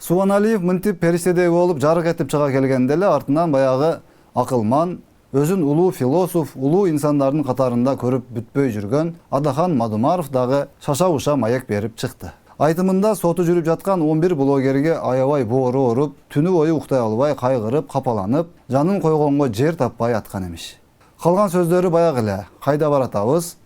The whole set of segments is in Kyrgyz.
Субаналиев мынтип периштедей болуп жарык этип чыга келгенде эле артынан баягы акылман, өзүн улуу философ, улуу инсандардын катарында көрүп бүтпөй жүргөн Адахан Мадумаров дагы шаша-уша маек берип чыкты. Айтымында соту жүрүп жаткан 11 блогерге аябай боору оруп, түнү бою уктай албай кайгырып, капаланып, жанын койгонго жер таппай аткан эмиш. Калган сөздөрү баягы эле: кайда баратабыз?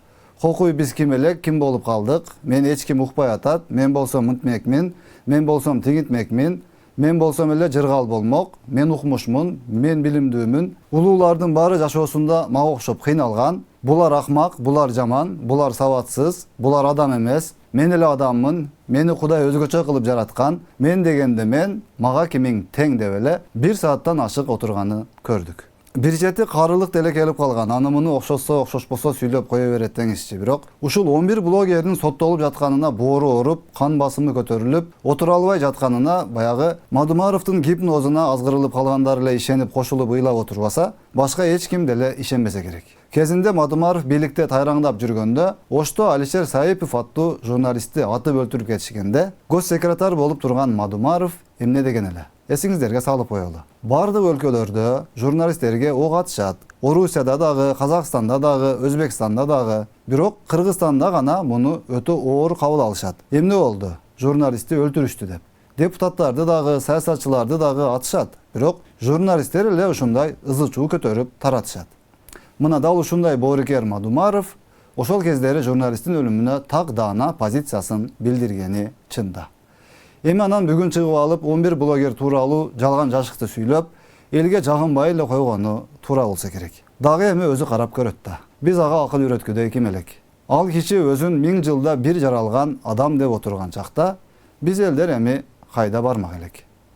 Кокуй биз ким элек, ким болуп калдык? Мен эч ким укпай атат. Мен болсом мынтмекмин, мен болсом тигинтмекмин. Мен болсом эле жыргал болмок, мен укмушмун, мен билимдүүмүн. Улуулардын баары жашоосунда мага окшоп кыйналган. Булар акмак, булар жаман, булар сабатсыз, булар адам эмес. Мен эле адаммын, мени Кудай өзгөчө кылып жараткан. Мен дегенде мен, мага кимиң тең деп эле 1 сааттан ашык отурганын көрдүк. Бир чети карылык деле келип калган. Аны муну окшошсо, окшошпосо сүйлөп кое берет деңизчи. Бирок ушул 11 блогердин соттолуп жатканына боору оруп, кан басымы көтөрүлүп, отура албай жатканына баягы Мадумаровдун гипнозуна азгырылып калгандар эле ишенип кошулуп ыйлап отурбаса, башка эч ким деле ишенбесе керек. Кезинде Мадумаров бийликте тайраңдап жүргөндө, Ошто Алишер Саипов аттуу журналистти атып өлтүрүп кетишкенде, госсекретар болуп турган Мадумаров эмне деген эле? Эсиңиздерге салып коелу. Бардык өлкөлөрдө журналисттерге ок атышат. Орусияда дагы, Казакстанда дагы, Өзбекстанда дагы. Бирок Кыргызстанда гана муну өтө оор кабыл алышат. Эмне болду? Журналистти өлтүрүштү деп. Депутаттарды дагы, саясатчыларды дагы атышат. Бирок журналисттер эле ушундай ызы чуу көтөрүп таратышат. Мына дал ушундай боорукер Мадумаров ошол кездери журналисттин өлүмүнө так даана позициясын билдиргени чында. Эми анан бүгүн чыгып алып 11 блогер тууралуу жалган жашыкты сүйлөп, элге жагынбай эле койгону туура болсо керек. Дагы эми өзү карап көрөт да. Биз ага акыл үйрөткүдөй ким элек? Ал киши өзүн 1000 жылда бир жаралган адам деп отурган чакта, биз элдер эми кайда бармак элек?